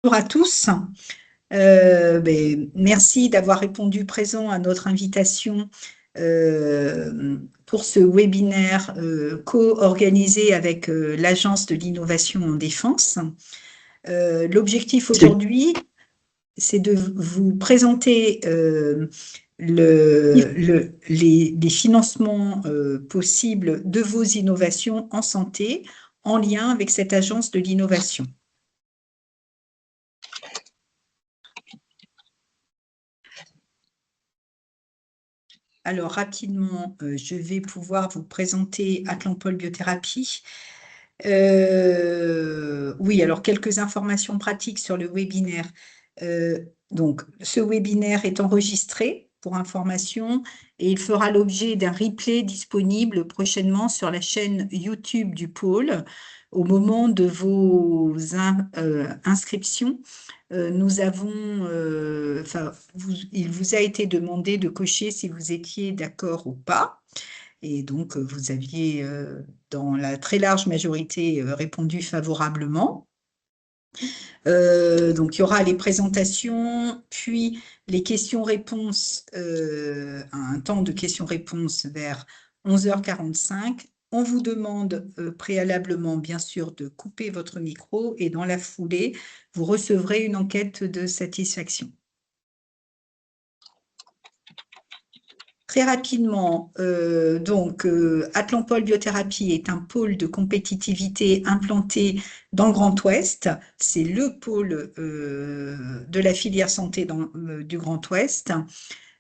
Bonjour à tous. Merci d'avoir répondu présent à notre invitation pour ce webinaire co-organisé avec l'Agence de l'innovation en défense. L'objectif aujourd'hui, c'est de vous présenter les financements possibles de vos innovations en santé en lien avec cette Agence de l'innovation. Alors, rapidement, je vais pouvoir vous présenter Atlampol Biothérapie. Oui, alors quelques informations pratiques sur le webinaire. Donc, ce webinaire est enregistré pour information et il fera l'objet d'un replay disponible prochainement sur la chaîne YouTube du pôle au moment de vos inscriptions. Nous avons, il vous a été demandé de cocher si vous étiez d'accord ou pas. Et donc, vous aviez, dans la très large majorité, répondu favorablement. Donc, il y aura les présentations, puis les questions-réponses, un temps de questions-réponses vers 11h45. On vous demande préalablement, bien sûr, de couper votre micro et dans la foulée, vous recevrez une enquête de satisfaction. Très rapidement, Atlampol Biothérapie est un pôle de compétitivité implanté dans le Grand Ouest. C'est le pôle de la filière santé du Grand Ouest.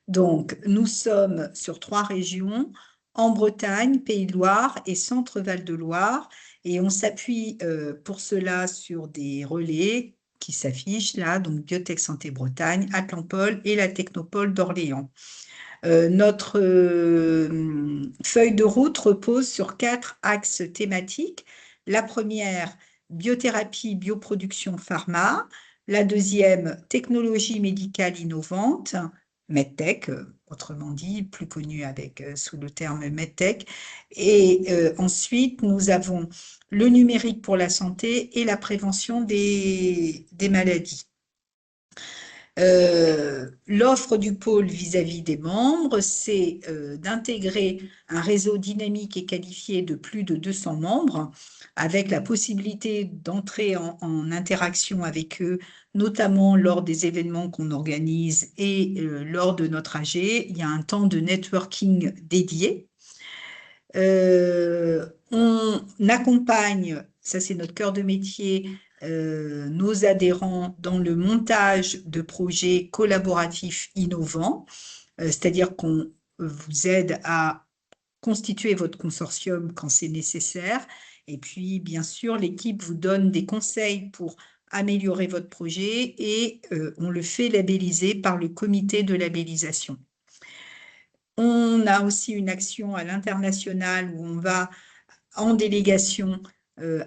Donc, nous sommes sur 3 régions, en Bretagne, Pays de Loire et Centre-Val de Loire. Et on s'appuie pour cela sur des relais qui s'affichent là, donc Biotech Santé Bretagne, Atlampol et la Technopole d'Orléans. Notre feuille de route repose sur 4 axes thématiques. La première, biothérapie, bioproduction, pharma. La deuxième, technologie médicale innovante, MedTech, autrement dit, plus connu sous le terme MedTech. Et ensuite, nous avons le numérique pour la santé et la prévention des maladies. L'offre du pôle vis-à-vis des membres, c'est d'intégrer un réseau dynamique et qualifié de plus de 200 membres, avec la possibilité d'entrer en interaction avec eux, notamment lors des événements qu'on organise et lors de notre AG. Il y a un temps de networking dédié. On accompagne, ça c'est notre cœur de métier, nos adhérents dans le montage de projets collaboratifs innovants, c'est-à-dire qu'on vous aide à constituer votre consortium quand c'est nécessaire. Et puis, bien sûr, l'équipe vous donne des conseils pour améliorer votre projet et on le fait labelliser par le comité de labellisation. On a aussi une action à l'international où on va en délégation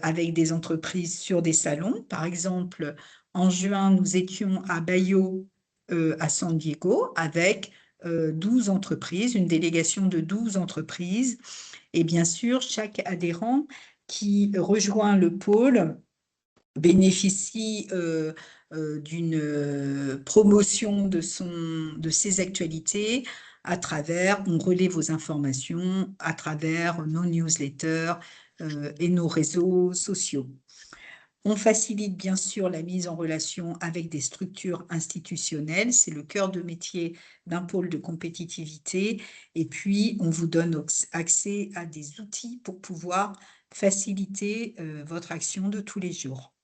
avec des entreprises sur des salons. Par exemple, en juin, nous étions à Bayo, à San Diego, avec 12 entreprises, une délégation de 12 entreprises. Et bien sûr, chaque adhérent qui rejoint le pôle bénéficie d'une promotion de ses actualités à travers, on relaie vos informations à travers nos newsletters et nos réseaux sociaux. On facilite bien sûr la mise en relation avec des structures institutionnelles, c'est le cœur de métier d'un pôle de compétitivité, et puis on vous donne accès à des outils pour pouvoir faciliter votre action de tous les jours.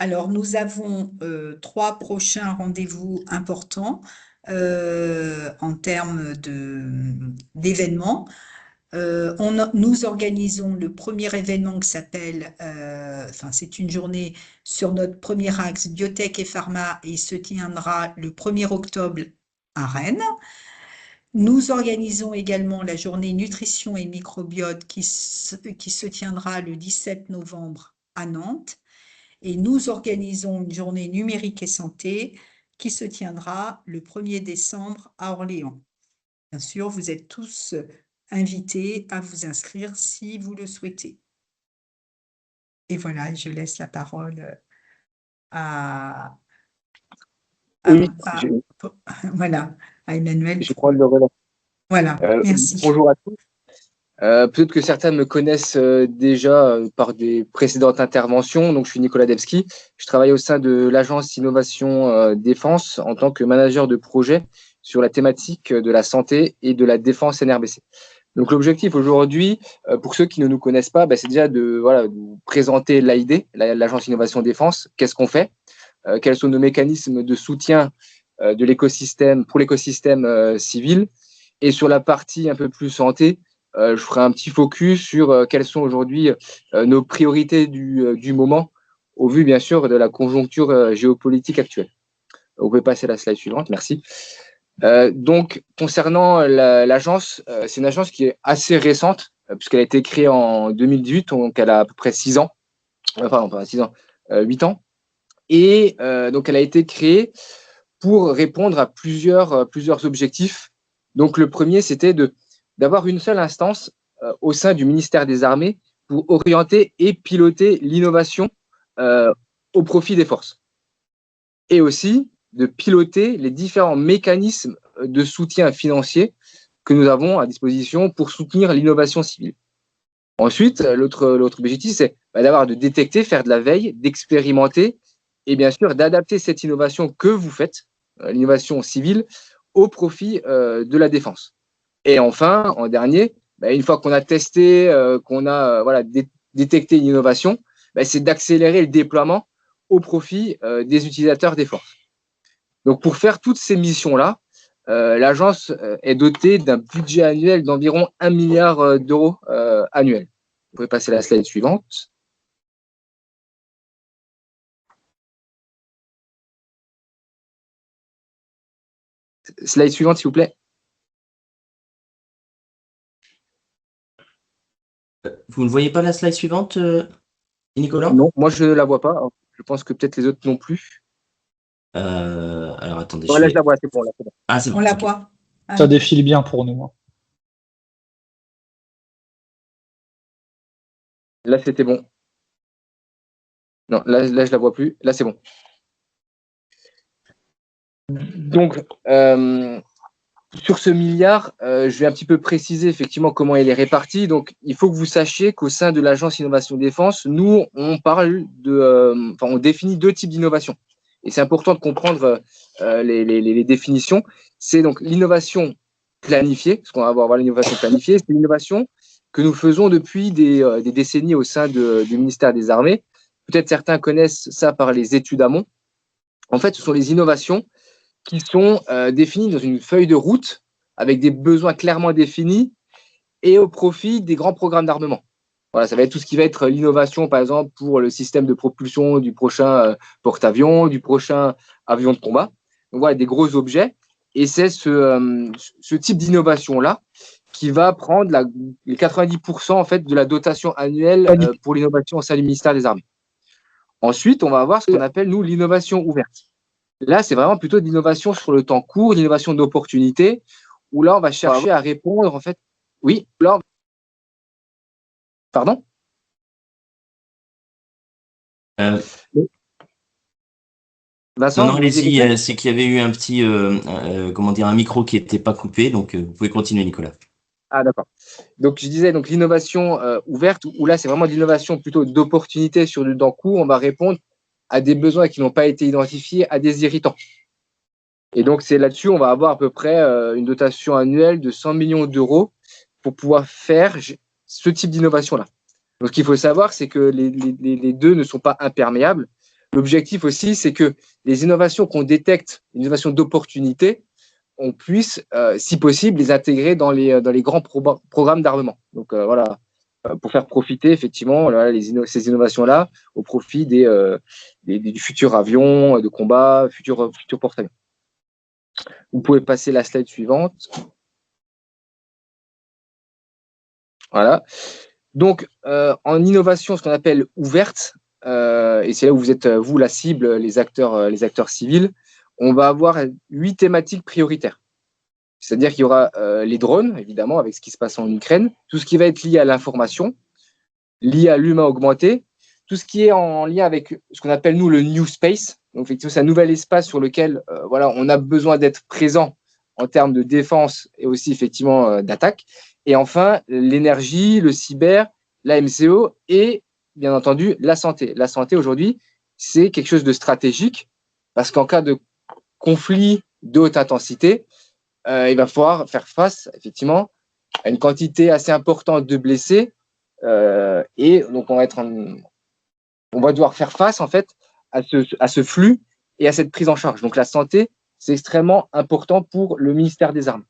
Alors, nous avons 3 prochains rendez-vous importants en termes d'événements. Nous organisons le premier événement qui s'appelle, c'est une journée sur notre premier axe biotech et pharma et il se tiendra le 1er octobre à Rennes. Nous organisons également la journée nutrition et microbiote qui se tiendra le 17 novembre à Nantes. Et nous organisons une journée numérique et santé qui se tiendra le 1er décembre à Orléans. Bien sûr, vous êtes tous invité à vous inscrire si vous le souhaitez. Et voilà, je laisse la parole à, à, Oui, à- voilà, à Emmanuel je pour, prends le relais. voilà, merci. Bonjour à tous. Peut-être que certains me connaissent déjà par des précédentes interventions. Donc, je suis Nicolas Devski. Je travaille au sein de l'agence Innovation Défense en tant que manager de projet sur la thématique de la santé et de la défense NRBC. Donc, l'objectif aujourd'hui, pour ceux qui ne nous connaissent pas, c'est déjà de vous présenter l'AID, l'agence Innovation Défense. Qu'est-ce qu'on fait? Quels sont nos mécanismes de soutien de l'écosystème pour l'écosystème civil? Et sur la partie un peu plus santé, je ferai un petit focus sur quelles sont aujourd'hui nos priorités du moment, au vu bien sûr de la conjoncture géopolitique actuelle. Vous pouvez passer à la slide suivante, merci. Donc, concernant l'agence, c'est une agence qui est assez récente, puisqu'elle a été créée en 2018, donc elle a à peu près 6 ans, enfin, pas 6 ans, 8 ans. Et donc, elle a été créée pour répondre à plusieurs objectifs. Donc, le premier, c'était d'avoir une seule instance au sein du ministère des Armées pour orienter et piloter l'innovation au profit des forces. Et aussi de piloter les différents mécanismes de soutien financier que nous avons à disposition pour soutenir l'innovation civile. Ensuite, l'autre objectif, c'est de détecter, faire de la veille, d'expérimenter et bien sûr d'adapter cette innovation que vous faites, l'innovation civile, au profit de la défense. Et enfin, en dernier, une fois qu'on a testé, qu'on a détecté une innovation, c'est d'accélérer le déploiement au profit des utilisateurs des forces. Donc, pour faire toutes ces missions-là, l'agence est dotée d'un budget annuel d'environ 1 milliard d'euros annuel. Vous pouvez passer à la slide suivante. Slide suivante, s'il vous plaît. Vous ne voyez pas la slide suivante, Nicolas? Non, moi je ne la vois pas. Je pense que peut-être les autres non plus. Alors attendez. Là, je la vois, c'est bon. Ah, c'est bon. On la Ok. voit. Ah, Ça défile bien pour nous. Là, c'était bon. Non, là, je la vois plus. Là, c'est bon. Donc, sur ce milliard, je vais un petit peu préciser effectivement comment il est réparti. Donc, il faut que vous sachiez qu'au sein de l'agence Innovation Défense, nous, on parle on définit 2 types d'innovation. Et c'est important de comprendre les définitions. C'est donc l'innovation planifiée, parce qu'on va avoir l'innovation planifiée, c'est l'innovation que nous faisons depuis des décennies au sein du ministère des Armées. Peut-être certains connaissent ça par les études amont. En fait, ce sont les innovations qui sont définies dans une feuille de route avec des besoins clairement définis et au profit des grands programmes d'armement. Voilà, ça va être tout ce qui va être l'innovation, par exemple, pour le système de propulsion du prochain porte-avions, du prochain avion de combat. Donc voilà, des gros objets. Et c'est ce type d'innovation-là qui va prendre les 90% en fait, de la dotation annuelle pour l'innovation au sein du ministère des Armées. Ensuite, on va avoir ce qu'on appelle, nous, l'innovation ouverte. Là, c'est vraiment plutôt de l'innovation sur le temps court, l'innovation d'opportunité, où là, on va chercher à répondre, en fait. Oui, là. Pardon? Vincent, Non, allez-y, c'est qu'il y avait eu un petit, un micro qui n'était pas coupé, donc vous pouvez continuer, Nicolas. Ah, d'accord. Donc, je disais, donc l'innovation ouverte, où là, c'est vraiment de l'innovation plutôt d'opportunité sur du temps court, on va répondre à des besoins qui n'ont pas été identifiés, à des irritants. Et donc, c'est là-dessus, on va avoir à peu près une dotation annuelle de 100 millions d'euros pour pouvoir faire ce type d'innovation-là. Donc, ce qu'il faut savoir, c'est que les deux ne sont pas imperméables. L'objectif aussi, c'est que les innovations qu'on détecte, les innovations d'opportunité, on puisse, si possible, les intégrer dans les grands programmes d'armement. Donc, voilà, pour faire profiter effectivement ces innovations-là au profit du futur avion de combat, futur porte-avions. Vous pouvez passer la slide suivante. Voilà. Donc, en innovation, ce qu'on appelle ouverte, et c'est là où vous êtes, vous, la cible, les acteurs civils, on va avoir 8 thématiques prioritaires. C'est-à-dire qu'il y aura les drones, évidemment, avec ce qui se passe en Ukraine, tout ce qui va être lié à l'information, lié à l'humain augmenté, tout ce qui est en lien avec ce qu'on appelle, nous, le New Space. Donc, effectivement, c'est un nouvel espace sur lequel on a besoin d'être présent en termes de défense et aussi, effectivement, d'attaque. Et enfin, l'énergie, le cyber, la MCO et, bien entendu, la santé. La santé, aujourd'hui, c'est quelque chose de stratégique parce qu'en cas de conflit de haute intensité, il va falloir faire face, effectivement, à une quantité assez importante de blessés. Et donc, on va devoir faire face, en fait, à ce flux et à cette prise en charge. Donc, la santé, c'est extrêmement important pour le ministère des Armées.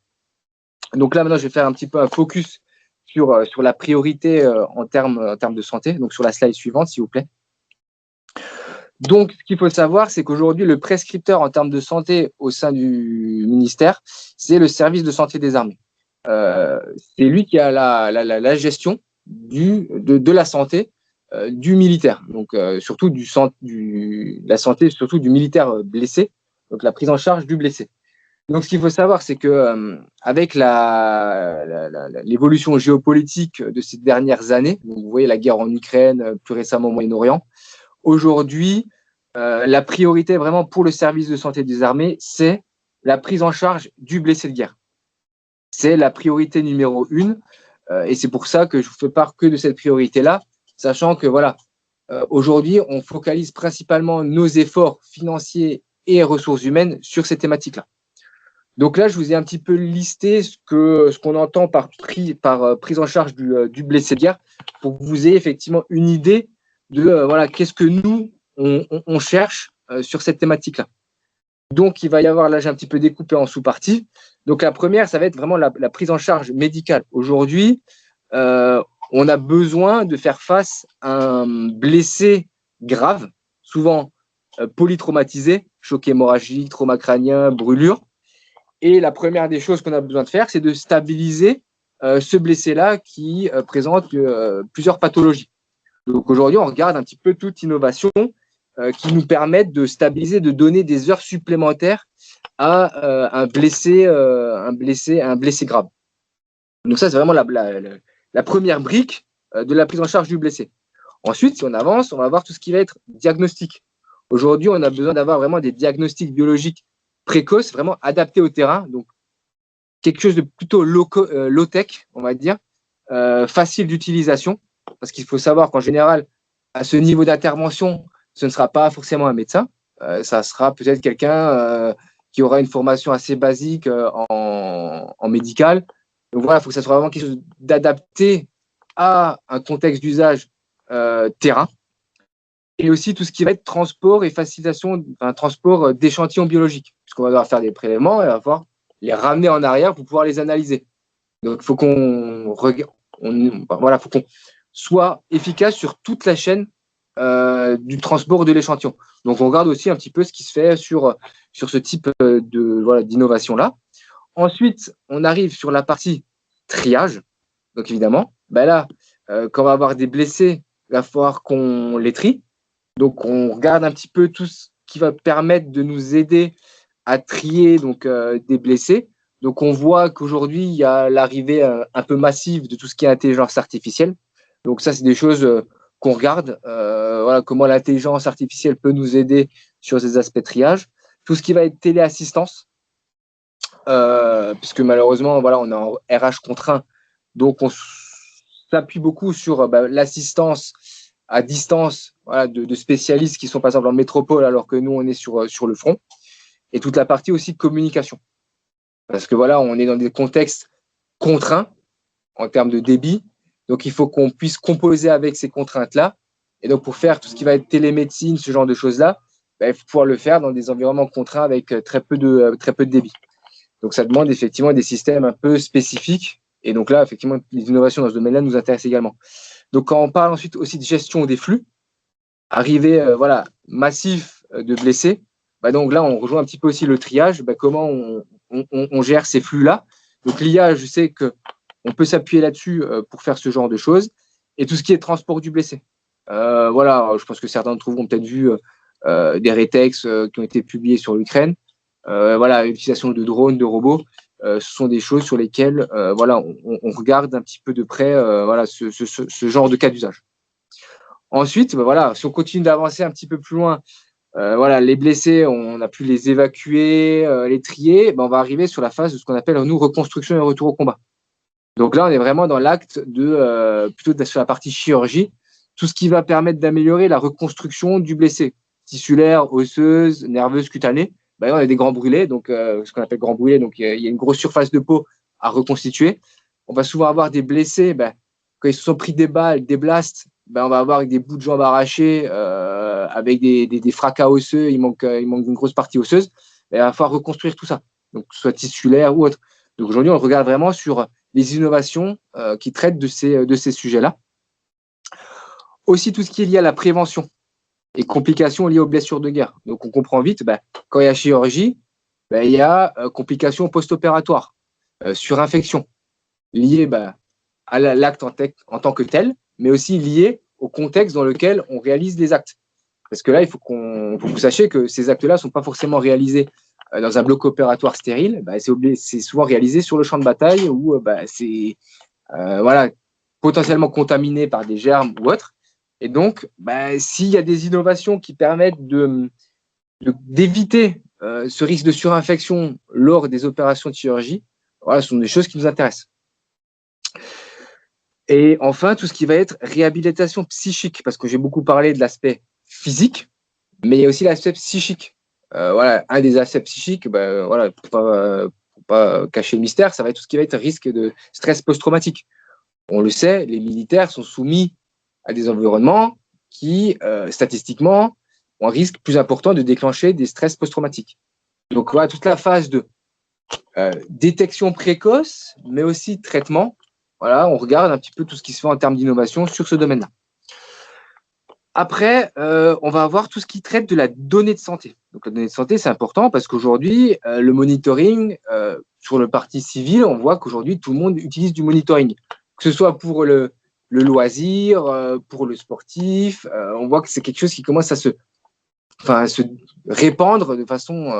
Donc là, maintenant, je vais faire un petit peu un focus sur la priorité en termes de santé. Donc, sur la slide suivante, s'il vous plaît. Donc, ce qu'il faut savoir, c'est qu'aujourd'hui, le prescripteur en termes de santé au sein du ministère, c'est le service de santé des armées. C'est lui qui a la gestion de la santé du militaire. Donc, surtout la santé, surtout du militaire blessé. Donc, la prise en charge du blessé. Donc, ce qu'il faut savoir, c'est que avec l'évolution géopolitique de ces dernières années, donc vous voyez la guerre en Ukraine, plus récemment au Moyen-Orient, aujourd'hui, la priorité vraiment pour le service de santé des armées, c'est la prise en charge du blessé de guerre. C'est la priorité numéro 1, et c'est pour ça que je vous fais part que de cette priorité-là, sachant que aujourd'hui, on focalise principalement nos efforts financiers et ressources humaines sur ces thématiques-là. Donc là, je vous ai un petit peu listé ce qu'on entend par prise en charge du blessé de guerre, pour que vous ayez effectivement une idée de qu'est-ce que nous on cherche sur cette thématique-là. Donc, il va y avoir, là, j'ai un petit peu découpé en sous-parties. Donc, la première, ça va être vraiment la prise en charge médicale. Aujourd'hui, on a besoin de faire face à un blessé grave, souvent polytraumatisé, choc hémorragique, trauma crânien, brûlure. Et la première des choses qu'on a besoin de faire, c'est de stabiliser ce blessé-là qui présente plusieurs pathologies. Donc aujourd'hui, on regarde un petit peu toute innovation qui nous permettent de stabiliser, de donner des heures supplémentaires à un blessé grave. Donc ça, c'est vraiment la première brique de la prise en charge du blessé. Ensuite, si on avance, on va voir tout ce qui va être diagnostic. Aujourd'hui, on a besoin d'avoir vraiment des diagnostics biologiques précoces, vraiment adaptés au terrain. Donc, quelque chose de plutôt low-tech, on va dire, facile d'utilisation. Parce qu'il faut savoir qu'en général, à ce niveau d'intervention, ce ne sera pas forcément un médecin. Ça sera peut-être quelqu'un qui aura une formation assez basique en médical. Donc voilà, il faut que ça soit vraiment quelque chose d'adapté à un contexte d'usage terrain. Et aussi tout ce qui va être transport et facilitation, transport d'échantillons biologiques. Puisqu'on va devoir faire des prélèvements et on va devoir les ramener en arrière pour pouvoir les analyser. Donc il faut qu'on faut qu'on soit efficace sur toute la chaîne du transport de l'échantillon. Donc, on regarde aussi un petit peu ce qui se fait sur ce type d'innovation-là. Ensuite, on arrive sur la partie triage. Donc, évidemment, là, quand on va avoir des blessés, il va falloir qu'on les trie. Donc, on regarde un petit peu tout ce qui va permettre de nous aider à trier des blessés. Donc, on voit qu'aujourd'hui, il y a l'arrivée un peu massive de tout ce qui est intelligence artificielle. Donc, ça, c'est des choses qu'on regarde. Comment l'intelligence artificielle peut nous aider sur ces aspects de triage. Tout ce qui va être téléassistance, puisque malheureusement, on est en RH contraint. Donc, on s'appuie beaucoup sur l'assistance à distance de spécialistes qui sont, par exemple, en métropole, alors que nous, on est sur le front. Et toute la partie aussi de communication. Parce que on est dans des contextes contraints en termes de débit. Donc, il faut qu'on puisse composer avec ces contraintes-là. Et donc, pour faire tout ce qui va être télémédecine, ce genre de choses-là, il faut pouvoir le faire dans des environnements contraints avec très peu de débit. Donc, ça demande effectivement des systèmes un peu spécifiques. Et donc là, effectivement, les innovations dans ce domaine-là nous intéressent également. Donc, quand on parle ensuite aussi de gestion des flux, arrivée massif de blessés, donc là, on rejoint un petit peu aussi le triage. Comment on gère ces flux-là. Donc, l'IA, je sais qu'on peut s'appuyer là-dessus pour faire ce genre de choses. Et tout ce qui est transport du blessé. Je pense que certains d'entre vous ont peut-être vu des rétex qui ont été publiés sur l'Ukraine. L'utilisation de drones, de robots. ce sont des choses sur lesquelles voilà, on regarde un petit peu de près voilà, ce genre de cas d'usage. Ensuite, voilà, si on continue d'avancer un petit peu plus loin, voilà, les blessés, on a pu les évacuer, les trier, on va arriver sur la phase de ce qu'on appelle, nous, reconstruction et retour au combat. Donc là, on est vraiment dans l'acte plutôt sur la partie chirurgie, tout ce qui va permettre d'améliorer la reconstruction du blessé, tissulaire, osseuse, nerveuse, cutanée. On a des grands brûlés, donc ce qu'on appelle grands brûlés, donc il y a une grosse surface de peau à reconstituer. On va souvent avoir des blessés, quand ils se sont pris des balles, des blasts, on va avoir des bouts de jambes arrachés, avec des fracas osseux, il manque une grosse partie osseuse. Il va falloir reconstruire tout ça, donc que ce soit tissulaire ou autre. Donc aujourd'hui, on regarde vraiment sur les innovations qui traitent de ces sujets-là. Aussi, tout ce qui est lié à la prévention et complications liées aux blessures de guerre. Donc, on comprend vite, quand il y a chirurgie, il y a complications post-opératoires, surinfection, liées à l'acte en tant que tel, mais aussi liées au contexte dans lequel on réalise les actes. Parce que là, il faut que vous sachiez que ces actes-là ne sont pas forcément réalisés dans un bloc opératoire stérile. C'est souvent réalisé sur le champ de bataille où c'est voilà, potentiellement contaminé par des germes ou autres. Et donc, s'il y a des innovations qui permettent d'éviter ce risque de surinfection lors des opérations de chirurgie, voilà, ce sont des choses qui nous intéressent. Et enfin, tout ce qui va être réhabilitation psychique, parce que j'ai beaucoup parlé de l'aspect physique, mais il y a aussi l'aspect psychique. Voilà, un des aspects psychiques, voilà, pour pas cacher le mystère, ça va être tout ce qui va être risque de stress post-traumatique. On le sait, les militaires sont soumis à des environnements qui, statistiquement, ont un risque plus important de déclencher des stress post-traumatiques. Donc, voilà, toute la phase de détection précoce, mais aussi traitement. Voilà, on regarde un petit peu tout ce qui se fait en termes d'innovation sur ce domaine-là. Après, on va avoir tout ce qui traite de la donnée de santé. Donc, la donnée de santé, c'est important parce qu'aujourd'hui, le monitoring, sur le parti civil, on voit qu'aujourd'hui, tout le monde utilise du monitoring, que ce soit pour le loisir, pour le sportif. On voit que c'est quelque chose qui commence à se répandre de façon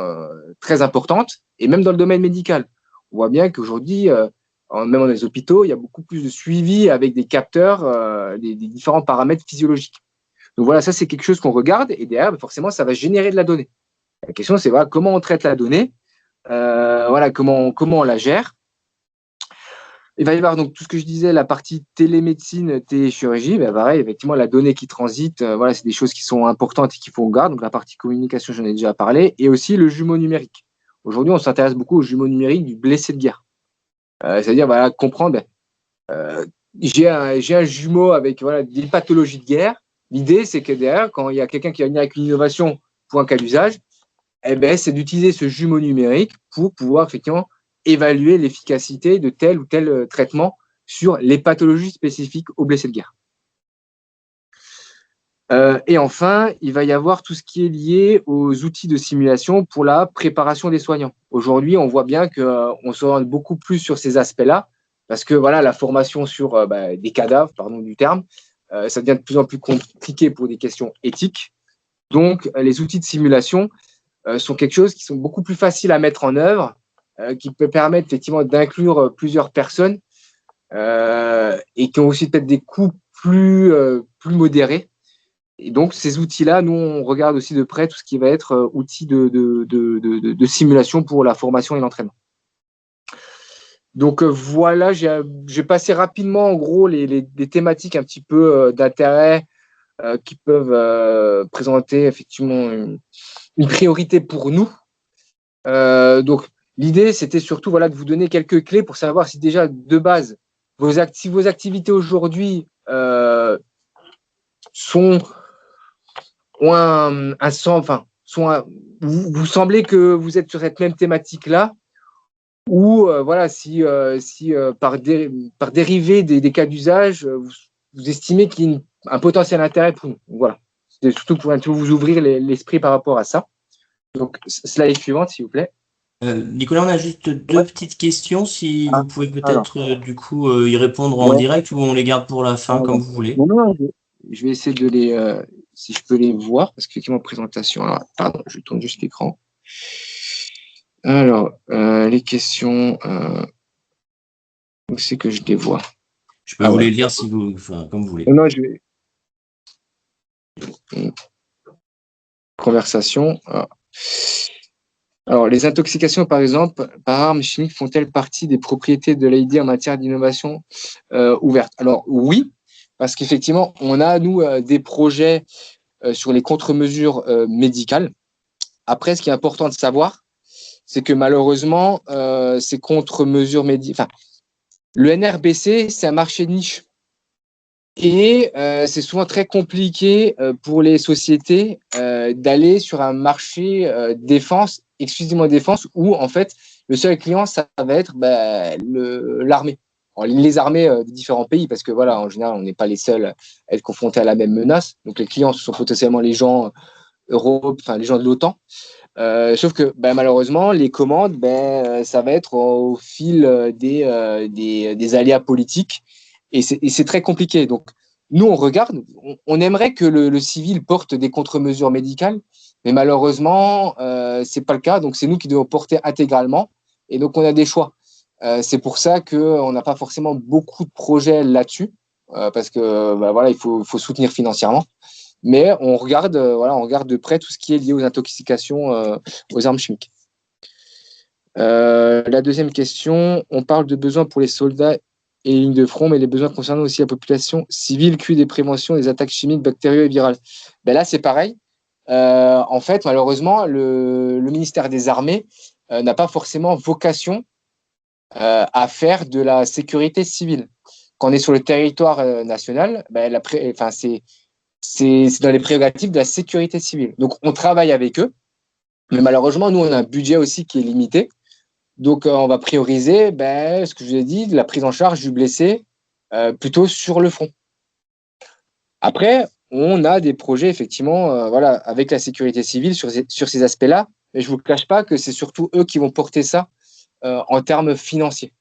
très importante, et même dans le domaine médical. On voit bien qu'aujourd'hui, même dans les hôpitaux, il y a beaucoup plus de suivi avec des capteurs, des différents paramètres physiologiques. Donc voilà, ça c'est quelque chose qu'on regarde, et derrière, forcément, ça va générer de la donnée. La question, c'est voilà, comment on traite la donnée, voilà, comment on la gère. Il va y avoir donc tout ce que je disais, la partie télémédecine, téléchirurgie, pareil, effectivement, la donnée qui transite, voilà, c'est des choses qui sont importantes et qu'il faut qu'on garde. Donc la partie communication, j'en ai déjà parlé, et aussi le jumeau numérique. Aujourd'hui, on s'intéresse beaucoup au jumeau numérique du blessé de guerre. C'est-à-dire, voilà, comprendre, j'ai un jumeau avec voilà, des pathologies de guerre. L'idée, c'est que derrière, quand il y a quelqu'un qui va venir avec une innovation pour un cas d'usage, c'est d'utiliser ce jumeau numérique pour pouvoir effectivement évaluer l'efficacité de tel ou tel traitement sur les pathologies spécifiques aux blessés de guerre. Et enfin, il va y avoir tout ce qui est lié aux outils de simulation pour la préparation des soignants. Aujourd'hui, on voit bien qu'on s'oriente beaucoup plus sur ces aspects-là, parce que voilà, la formation sur des cadavres, pardon du terme, ça devient de plus en plus compliqué pour des questions éthiques. Donc, les outils de simulation sont quelque chose qui sont beaucoup plus faciles à mettre en œuvre, qui peut permettre effectivement d'inclure plusieurs personnes et qui ont aussi peut-être des coûts plus modérés. Et donc, ces outils-là, nous, on regarde aussi de près tout ce qui va être outils de simulation pour la formation et l'entraînement. Donc, voilà, j'ai passé rapidement, en gros, les thématiques un petit peu d'intérêt qui peuvent présenter effectivement une priorité pour nous. Donc, l'idée, c'était surtout voilà, de vous donner quelques clés pour savoir si déjà, de base, si vos activités aujourd'hui vous semblez que vous êtes sur cette même thématique-là, ou voilà, si par dérivé des cas d'usage, vous estimez qu'il y a un potentiel intérêt pour nous. Voilà. C'est surtout pour un peu vous ouvrir l'esprit par rapport à ça. Donc, slide suivante, s'il vous plaît. Nicolas, on a juste deux petites questions, si vous pouvez peut-être du coup y répondre en direct, ou on les garde pour la fin, comme vous voulez. Non, je vais essayer de si je peux les voir, parce que c'est mon présentation. Alors, pardon, je tourne juste l'écran. Alors, les questions, où c'est que je les vois? Je peux vous les lire si vous, enfin, comme vous voulez. Non, je vais. Conversation. Alors, les intoxications, par exemple, par armes chimiques font-elles partie des propriétés de l'AID en matière d'innovation ouverte? Alors, oui, parce qu'effectivement, on a, nous, des projets sur les contre-mesures médicales. Après, ce qui est important de savoir, c'est que malheureusement, ces contre-mesures médicales. Enfin, le NRBC, c'est un marché de niche. Et c'est souvent très compliqué pour les sociétés d'aller sur un marché défense, exclusivement défense, où en fait le seul client ça va être l'armée. Les armées des différents pays, parce que voilà, en général, on n'est pas les seuls à être confrontés à la même menace. Donc les clients, ce sont potentiellement les gens Europe, enfin les gens de l'OTAN. Sauf que malheureusement, les commandes, ça va être au fil des aléas politiques et c'est très compliqué. Donc, nous, on regarde, on aimerait que le civil porte des contre-mesures médicales, mais malheureusement, c'est pas le cas. Donc, c'est nous qui devons porter intégralement et donc on a des choix. C'est pour ça qu'on n'a pas forcément beaucoup de projets là-dessus parce que voilà, il faut soutenir financièrement. Mais on regarde de près tout ce qui est lié aux intoxications, aux armes chimiques. La deuxième question, on parle de besoins pour les soldats et les lignes de front, mais les besoins concernant aussi la population civile, QI des préventions des attaques chimiques, bactérieuses et virales. Là, c'est pareil. En fait, malheureusement, le ministère des Armées n'a pas forcément vocation à faire de la sécurité civile. Quand on est sur le territoire national, c'est dans les prérogatives de la sécurité civile. Donc, on travaille avec eux, mais malheureusement, nous, on a un budget aussi qui est limité. Donc, on va prioriser, ce que je vous ai dit, la prise en charge du blessé plutôt sur le front. Après, on a des projets, effectivement, avec la sécurité civile sur ces aspects-là, mais je ne vous cache pas que c'est surtout eux qui vont porter ça en termes financiers.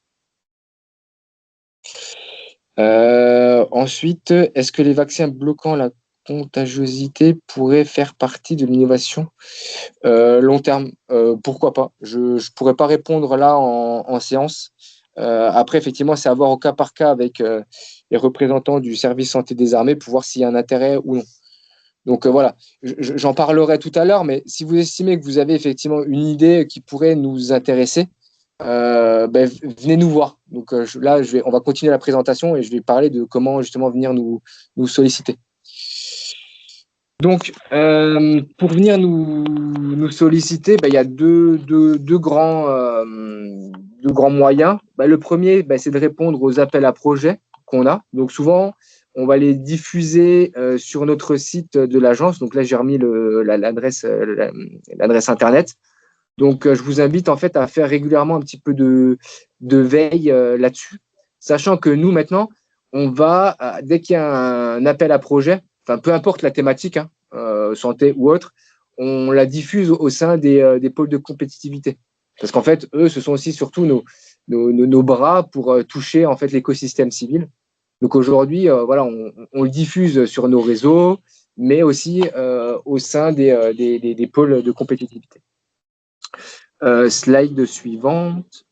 Ensuite, est-ce que les vaccins bloquant la contagiosité pourraient faire partie de l'innovation long terme? Pourquoi pas? Je ne pourrais pas répondre là en séance. Après, effectivement, c'est à voir au cas par cas avec les représentants du service santé des armées pour voir s'il y a un intérêt ou non. Donc voilà, j'en parlerai tout à l'heure, mais si vous estimez que vous avez effectivement une idée qui pourrait nous intéresser, venez nous voir. Donc là, on va continuer la présentation et je vais parler de comment justement venir nous solliciter. Donc, pour venir nous solliciter, il y a deux grands moyens. Le premier, c'est de répondre aux appels à projets qu'on a. Donc souvent, on va les diffuser sur notre site de l'agence. Donc là, j'ai remis l'adresse internet. Donc, je vous invite en fait à faire régulièrement un petit peu de veille là-dessus, sachant que nous maintenant, on va dès qu'il y a un appel à projet, enfin peu importe la thématique, santé ou autre, on la diffuse au sein des pôles de compétitivité, parce qu'en fait, eux, ce sont aussi surtout nos bras pour toucher en fait l'écosystème civil. Donc aujourd'hui, on le diffuse sur nos réseaux, mais aussi au sein des pôles de compétitivité. Slide suivante.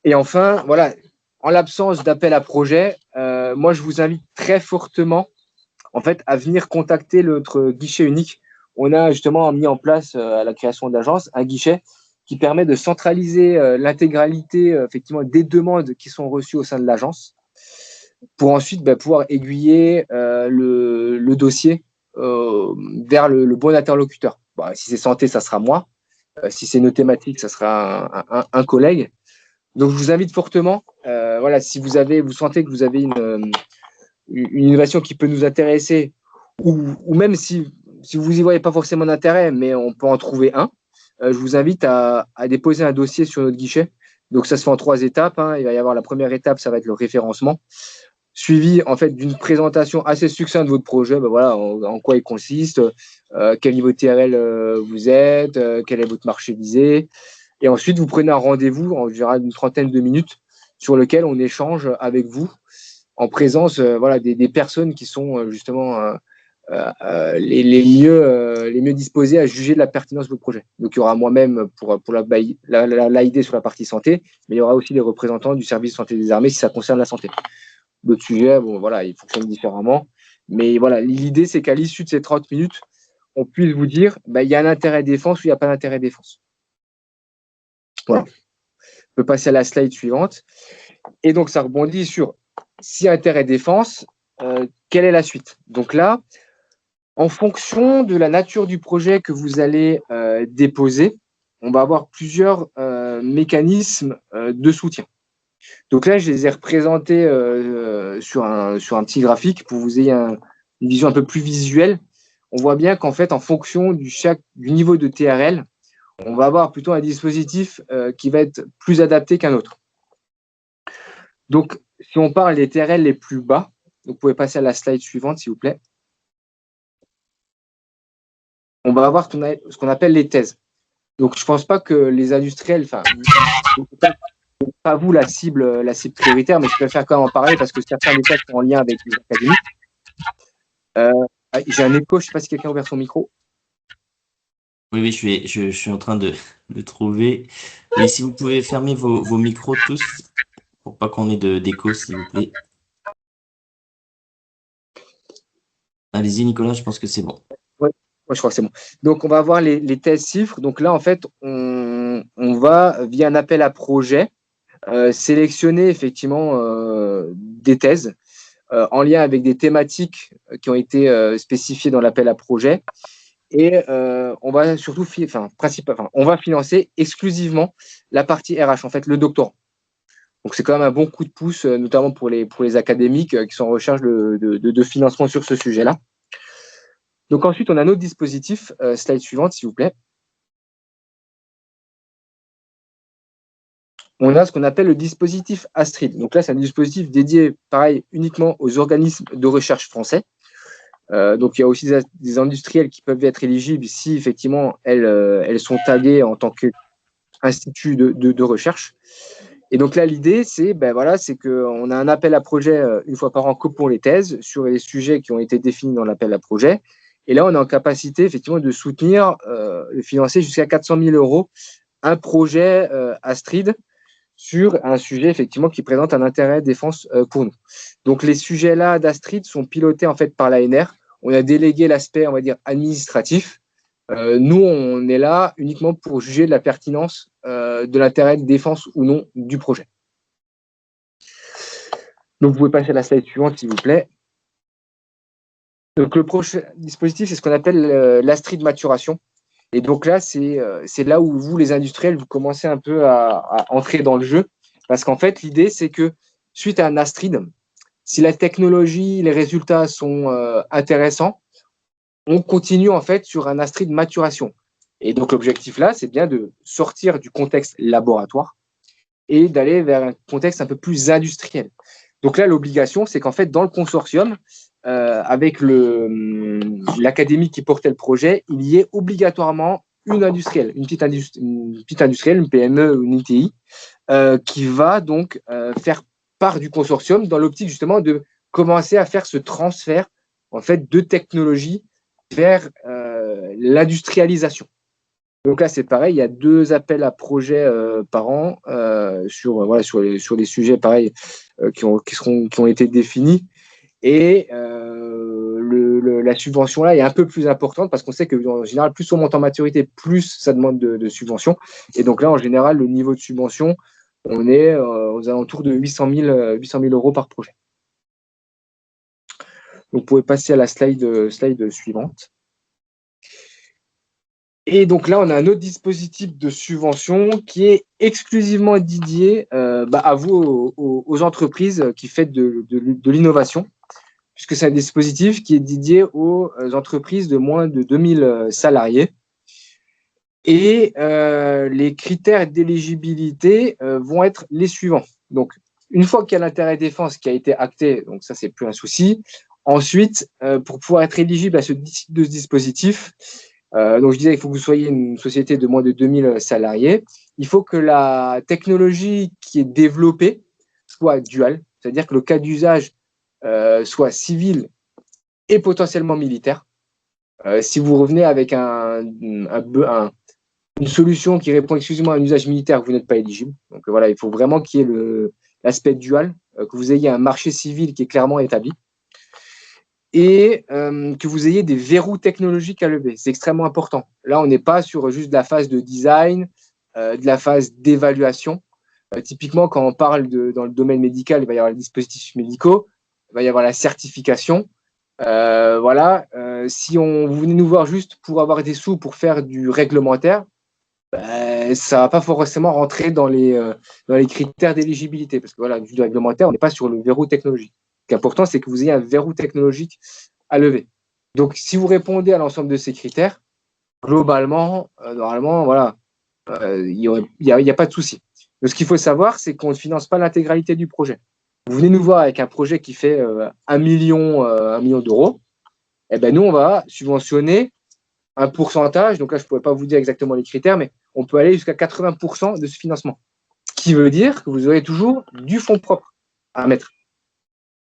Et enfin, voilà, en l'absence d'appel à projet, moi, je vous invite très fortement en fait, à venir contacter notre guichet unique. On a justement mis en place à la création de l'agence un guichet qui permet de centraliser l'intégralité effectivement des demandes qui sont reçues au sein de l'agence pour ensuite pouvoir aiguiller le dossier vers le bon interlocuteur. Si c'est santé, ça sera moi. Si c'est nos thématiques, ça sera un collègue. Donc, je vous invite fortement, si vous sentez que vous avez une innovation qui peut nous intéresser, ou même si vous n'y voyez pas forcément d'intérêt, mais on peut en trouver un, je vous invite à déposer un dossier sur notre guichet. Donc, ça se fait en 3 étapes. Il va y avoir la première étape, ça va être le référencement, suivi en fait d'une présentation assez succincte de votre projet, en quoi il consiste, quel niveau de TRL vous êtes, quel est votre marché visé. Et ensuite, vous prenez un rendez-vous en général d'une 30aine de minutes sur lequel on échange avec vous en présence des personnes qui sont justement les mieux disposés à juger de la pertinence de votre projet. Donc, il y aura moi-même pour l'AID sur la partie santé, mais il y aura aussi des représentants du service de santé des armées si ça concerne la santé. D'autres sujets, bon, voilà, ils fonctionnent différemment. Mais voilà, l'idée, c'est qu'à l'issue de ces 30 minutes, on puisse vous dire, il y a un intérêt défense ou il n'y a pas d'intérêt défense. Voilà. On peut passer à la slide suivante. Et donc, ça rebondit sur si intérêt défense, quelle est la suite? Donc là, en fonction de la nature du projet que vous allez déposer, on va avoir plusieurs mécanismes de soutien. Donc là, je les ai représentés sur un petit graphique pour que vous ayez une vision un peu plus visuelle. On voit bien qu'en fait, en fonction du niveau de TRL, on va avoir plutôt un dispositif qui va être plus adapté qu'un autre. Donc, si on parle des TRL les plus bas, vous pouvez passer à la slide suivante, s'il vous plaît. On va avoir ce qu'on appelle les thèses. Donc, je ne pense pas que les industriels, pas vous la cible prioritaire, mais je préfère quand même en parler parce que certains des thèses sont en lien avec les académies. J'ai un écho, je ne sais pas si quelqu'un a ouvert son micro. Oui, je suis en train de trouver. Mais si vous pouvez fermer vos micros tous, pour pas qu'on ait d'écho, s'il vous plaît. Allez-y, Nicolas, je pense que c'est bon. Oui, je crois que c'est bon. Donc, on va avoir les thèses chiffres. Donc là, en fait, on va, via un appel à projet, sélectionner effectivement des thèses en lien avec des thématiques qui ont été spécifiées dans l'appel à projet. Et on va surtout, on va financer exclusivement la partie RH, en fait, le doctorat. Donc, c'est quand même un bon coup de pouce, notamment pour les académiques qui sont en recherche de financement sur ce sujet-là. Donc, ensuite, on a notre dispositif. Slide suivante, s'il vous plaît. On a ce qu'on appelle le dispositif Astrid. Donc là, c'est un dispositif dédié, pareil, uniquement aux organismes de recherche français. Donc, il y a aussi des industriels qui peuvent être éligibles si, effectivement, elles sont taguées en tant qu'institut de recherche. Et donc là, l'idée, c'est qu'on a un appel à projet une fois par an que pour les thèses sur les sujets qui ont été définis dans l'appel à projet. Et là, on est en capacité, effectivement, de soutenir, de financer jusqu'à 400 000 € un projet Astrid sur un sujet, effectivement, qui présente un intérêt défense pour nous. Donc, les sujets-là d'Astrid sont pilotés, en fait, par l'ANR. On a délégué l'aspect, on va dire, administratif. Nous, on est là uniquement pour juger de la pertinence de l'intérêt de défense ou non du projet. Donc, vous pouvez passer à la slide suivante, s'il vous plaît. Donc, le prochain dispositif, c'est ce qu'on appelle l'Astrid maturation. Et donc là, c'est là où vous, les industriels, vous commencez un peu à entrer dans le jeu. Parce qu'en fait, l'idée, c'est que suite à un Astrid, si la technologie, les résultats sont intéressants, on continue en fait sur un Astrid maturation. Et donc, l'objectif là, c'est bien de sortir du contexte laboratoire et d'aller vers un contexte un peu plus industriel. Donc là, l'obligation, c'est qu'en fait, dans le consortium, avec l'académie qui portait le projet, il y ait obligatoirement une industrielle, une petite industrielle, une PME ou une ITI, qui va donc faire part du consortium dans l'optique justement de commencer à faire ce transfert en fait de technologie vers l'industrialisation. Donc là, c'est pareil, il y a 2 appels à projets par an sur les sujets pareil qui ont été définis. Et la subvention là est un peu plus importante parce qu'on sait qu'en général, plus on monte en maturité, plus ça demande de subvention. Et donc là, en général, le niveau de subvention, on est aux alentours de 800 000 € par projet. Donc, vous pouvez passer à la slide suivante. Et donc là, on a un autre dispositif de subvention qui est exclusivement dédié à vous, aux entreprises qui font de l'innovation, puisque c'est un dispositif qui est dédié aux entreprises de moins de 2000 salariés. Et les critères d'éligibilité vont être les suivants. Donc, une fois qu'il y a l'intérêt défense qui a été acté, donc ça, c'est plus un souci. Ensuite, pour pouvoir être éligible à ce dispositif, donc je disais qu'il faut que vous soyez une société de moins de 2000 salariés. Il faut que la technologie qui est développée soit duale, c'est-à-dire que le cas d'usage soit civil et potentiellement militaire. Si vous revenez avec une solution qui répond exclusivement à un usage militaire, vous n'êtes pas éligible. Donc voilà, il faut vraiment qu'il y ait l'aspect dual, que vous ayez un marché civil qui est clairement établi et que vous ayez des verrous technologiques à lever. C'est extrêmement important. Là, on n'est pas sur juste de la phase de design, de la phase d'évaluation. Typiquement, quand on parle dans le domaine médical, il va y avoir les dispositifs médicaux, il va y avoir la certification. Voilà, si vous venez nous voir juste pour avoir des sous pour faire du réglementaire, ça va pas forcément rentrer dans les critères d'éligibilité, parce que voilà, du réglementaire, on n'est pas sur le verrou technologique. Ce qui est important, c'est que vous ayez un verrou technologique à lever. Donc, si vous répondez à l'ensemble de ces critères, globalement, normalement, voilà, il y a pas de souci. Donc, ce qu'il faut savoir, c'est qu'on ne finance pas l'intégralité du projet. Vous venez nous voir avec un projet qui fait 1 million d'euros, et ben nous, on va subventionner un pourcentage. Donc là, je ne pourrais pas vous dire exactement les critères, mais on peut aller jusqu'à 80% de ce financement. Ce qui veut dire que vous aurez toujours du fonds propre à mettre.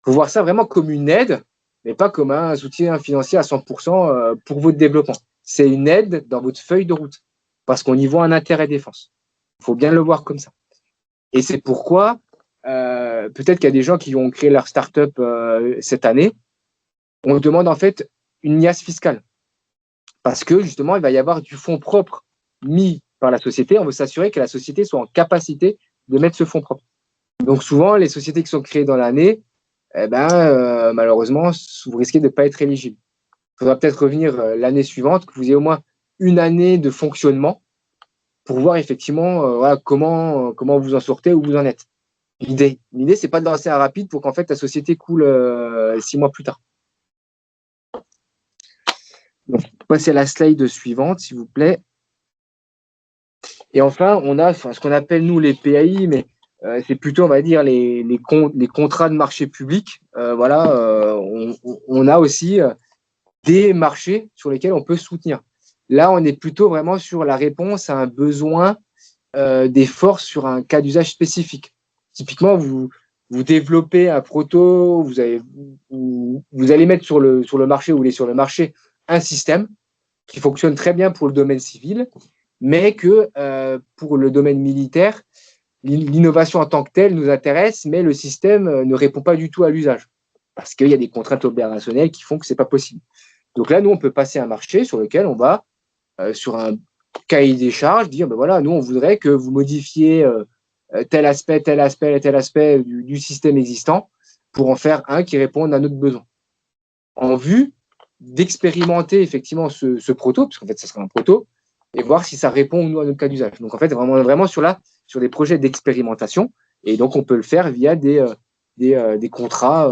Il faut voir ça vraiment comme une aide, mais pas comme un soutien financier à 100% pour votre développement. C'est une aide dans votre feuille de route, parce qu'on y voit un intérêt défense. Il faut bien le voir comme ça. Et c'est pourquoi, peut-être qu'il y a des gens qui ont créé leur start-up cette année, on demande en fait une liasse fiscale. Parce que justement, il va y avoir du fonds propre mis par la société. On veut s'assurer que la société soit en capacité de mettre ce fonds propre. Donc souvent, les sociétés qui sont créées dans l'année, malheureusement, vous risquez de ne pas être éligible. Il faudra peut-être revenir l'année suivante, que vous ayez au moins une année de fonctionnement pour voir effectivement comment vous en sortez, où vous en êtes. L'idée, c'est pas de lancer un rapide pour qu'en fait la société coule 6 mois plus tard. Donc, passez à la slide suivante, s'il vous plaît. Et enfin, on a ce qu'on appelle, nous, les PAI, mais c'est plutôt, on va dire, les contrats de marché public. On a aussi des marchés sur lesquels on peut soutenir. Là, on est plutôt vraiment sur la réponse à un besoin des forces sur un cas d'usage spécifique. Typiquement, vous développez un proto, vous allez mettre sur le marché, ou sur le marché, un système qui fonctionne très bien pour le domaine civil, mais que pour le domaine militaire, l'innovation en tant que telle nous intéresse, mais le système ne répond pas du tout à l'usage, parce qu'il y a des contraintes opérationnelles qui font que ce n'est pas possible. Donc là, nous, on peut passer un marché sur lequel on va, sur un cahier des charges, dire, voilà, nous, on voudrait que vous modifiez tel aspect du système existant pour en faire un qui réponde à notre besoin. En vue d'expérimenter effectivement ce proto, parce qu'en fait, ça sera un proto, et voir si ça répond nous à notre cas d'usage. Donc en fait, vraiment sur des projets d'expérimentation, et donc on peut le faire via des contrats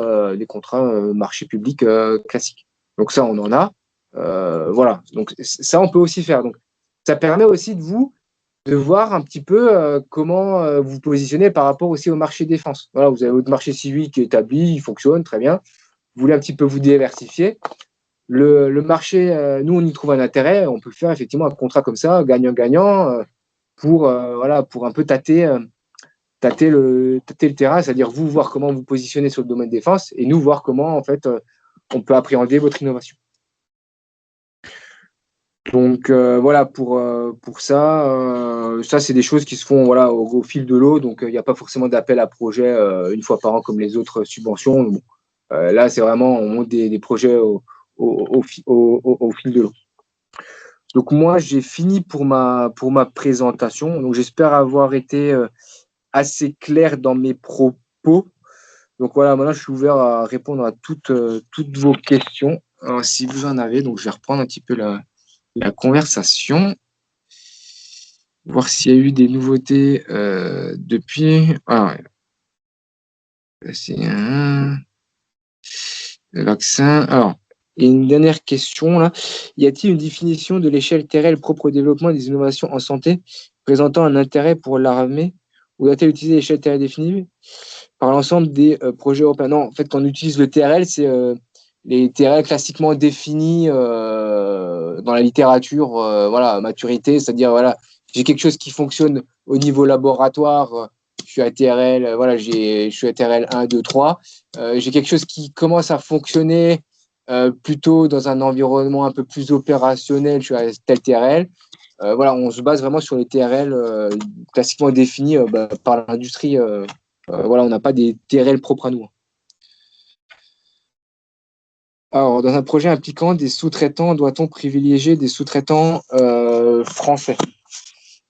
marché public classiques. Donc ça, on en a. Voilà. Donc ça, on peut aussi faire. Donc ça permet aussi de voir un petit peu comment vous positionnez par rapport aussi au marché défense. Voilà, vous avez votre marché civil qui est établi, il fonctionne très bien. Vous voulez un petit peu vous diversifier. Le marché, nous, on y trouve un intérêt. On peut faire effectivement un contrat comme ça, gagnant-gagnant, pour un peu tâter le terrain, c'est-à-dire vous voir comment vous positionnez sur le domaine défense et nous voir comment en fait on peut appréhender votre innovation. Donc voilà pour ça. Ça, c'est des choses qui se font au fil de l'eau. Donc il n'y a pas forcément d'appel à projet une fois par an comme les autres subventions. Bon, là, c'est vraiment on monte des projets au fil de l'eau. Donc moi, j'ai fini pour ma présentation. Donc j'espère avoir été assez clair dans mes propos. Donc voilà, maintenant je suis ouvert à répondre à toutes vos questions. Alors, si vous en avez, donc je vais reprendre un petit peu la conversation, voir s'il y a eu des nouveautés depuis. Ah, c'est le vaccin. Alors, et une dernière question là. Y a-t-il une définition de l'échelle TRL propre au développement des innovations en santé présentant un intérêt pour l'armée, ou doit-elle utiliser l'échelle TRL définie par l'ensemble des projets européens? Non, en fait, quand on utilise le TRL, c'est les TRL classiquement définis dans la littérature, maturité, c'est-à-dire j'ai quelque chose qui fonctionne au niveau laboratoire, je suis à TRL, je suis à TRL 1, 2, 3. J'ai quelque chose qui commence à fonctionner plutôt dans un environnement un peu plus opérationnel, je suis à tel TRL. Voilà, on se base vraiment sur les TRL classiquement définis par l'industrie. Voilà, on n'a pas des TRL propres à nous. Alors, dans un projet impliquant des sous-traitants, doit-on privilégier des sous-traitants français?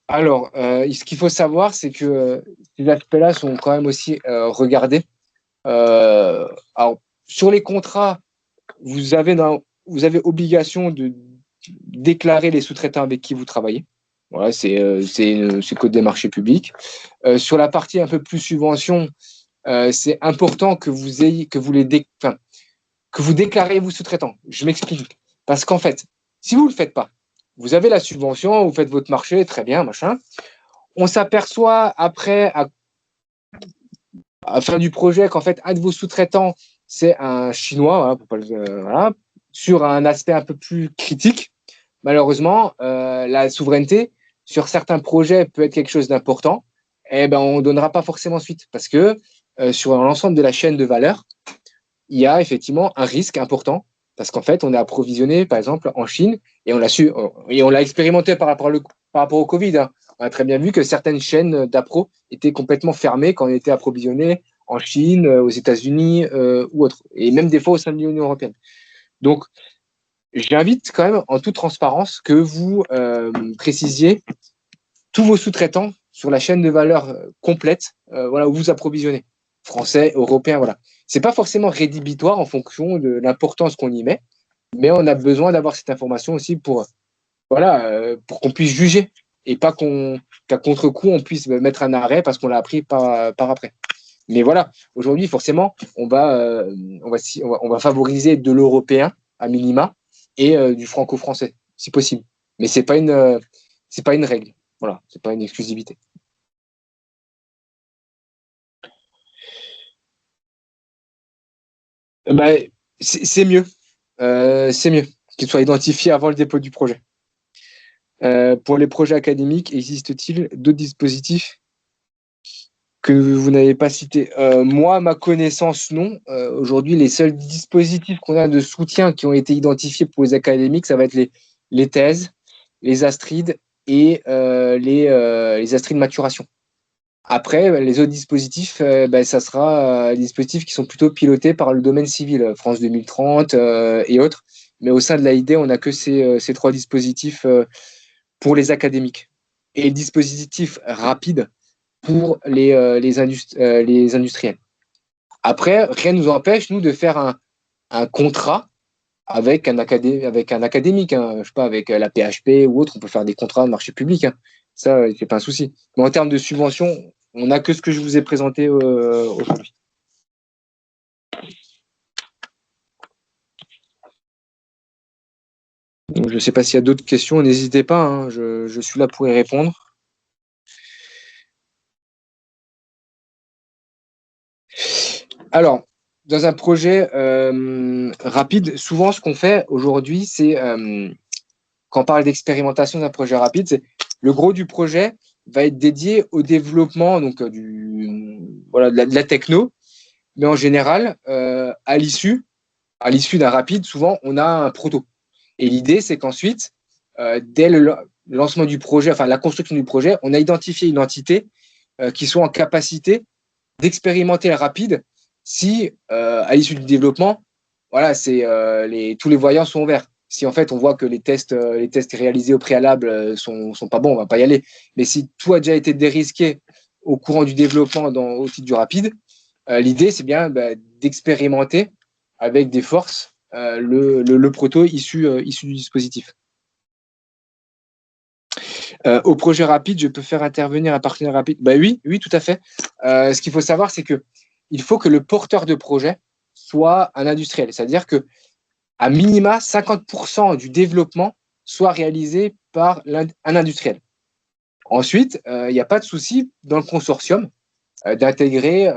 Alors, ce qu'il faut savoir, c'est que ces aspects-là sont quand même aussi regardés. Alors, sur les contrats, vous avez obligation de déclarer les sous-traitants avec qui vous travaillez. Voilà, c'est code des marchés publics. Sur la partie un peu plus subvention, c'est important que vous déclarez vos sous-traitants. Je m'explique. Parce qu'en fait, si vous ne le faites pas, vous avez la subvention, vous faites votre marché, très bien, machin. On s'aperçoit après, à la fin du projet, qu'en fait, un de vos sous-traitants, c'est un Chinois, voilà, sur un aspect un peu plus critique. Malheureusement, la souveraineté sur certains projets peut être quelque chose d'important. Et ben, on ne donnera pas forcément suite parce que sur l'ensemble de la chaîne de valeur, il y a effectivement un risque important parce qu'en fait, on est approvisionné, par exemple, en Chine et on l'a expérimenté par rapport au Covid. Hein. On a très bien vu que certaines chaînes d'appro étaient complètement fermées quand on était approvisionné en Chine, aux États-Unis ou autre, et même des fois au sein de l'Union européenne. Donc, j'invite quand même, en toute transparence, que vous précisiez tous vos sous-traitants sur la chaîne de valeur complète, voilà, où vous approvisionnez, français, européens, voilà. C'est pas forcément rédhibitoire en fonction de l'importance qu'on y met, mais on a besoin d'avoir cette information aussi pour qu'on puisse juger et pas qu'à contre-coup on puisse mettre un arrêt parce qu'on l'a appris par après. Mais voilà, aujourd'hui forcément on va favoriser de l'européen à minima et du franco-français si possible. Mais c'est pas une règle. Voilà, c'est pas une exclusivité. C'est mieux. C'est mieux qu'il soit identifié avant le dépôt du projet. Pour les projets académiques, existe-t-il d'autres dispositifs que vous n'avez pas cités? Moi, à ma connaissance, non. Aujourd'hui, les seuls dispositifs qu'on a de soutien qui ont été identifiés pour les académiques, ça va être les thèses, les astrides et les astrides maturation. Après, les autres dispositifs, ça sera des dispositifs qui sont plutôt pilotés par le domaine civil, France 2030 et autres. Mais au sein de l'AID, on n'a que ces trois dispositifs pour les académiques et le dispositif rapide pour les industriels. Après, rien ne nous empêche, nous, de faire un contrat avec un académique, hein, je sais pas, avec la PHP ou autre, on peut faire des contrats de marché public. Hein. Ça, c'est pas un souci. Mais en termes de subvention, on n'a que ce que je vous ai présenté aujourd'hui. Donc, je ne sais pas s'il y a d'autres questions, n'hésitez pas, hein, je suis là pour y répondre. Alors, dans un projet rapide, souvent ce qu'on fait aujourd'hui, c'est quand on parle d'expérimentation d'un projet rapide, c'est le gros du projet va être dédié au développement donc de la techno, mais en général, à l'issue d'un rapide, souvent on a un proto. Et l'idée, c'est qu'ensuite, dès le lancement du projet, enfin la construction du projet, on a identifié une entité qui soit en capacité d'expérimenter le rapide si, à l'issue du développement, voilà, tous les voyants sont ouverts. Si en fait on voit que les tests réalisés au préalable sont pas bons, on va pas y aller. Mais si tout a déjà été dérisqué au courant du développement au titre du rapide, l'idée c'est bien d'expérimenter avec des forces le proto issu du dispositif. Au projet rapide, je peux faire intervenir un partenaire rapide. Oui, tout à fait. Ce qu'il faut savoir, c'est que il faut que le porteur de projet soit un industriel, c'est-à-dire que à minima 50% du développement soit réalisé par un industriel. Ensuite, il n'y a pas de souci dans le consortium d'intégrer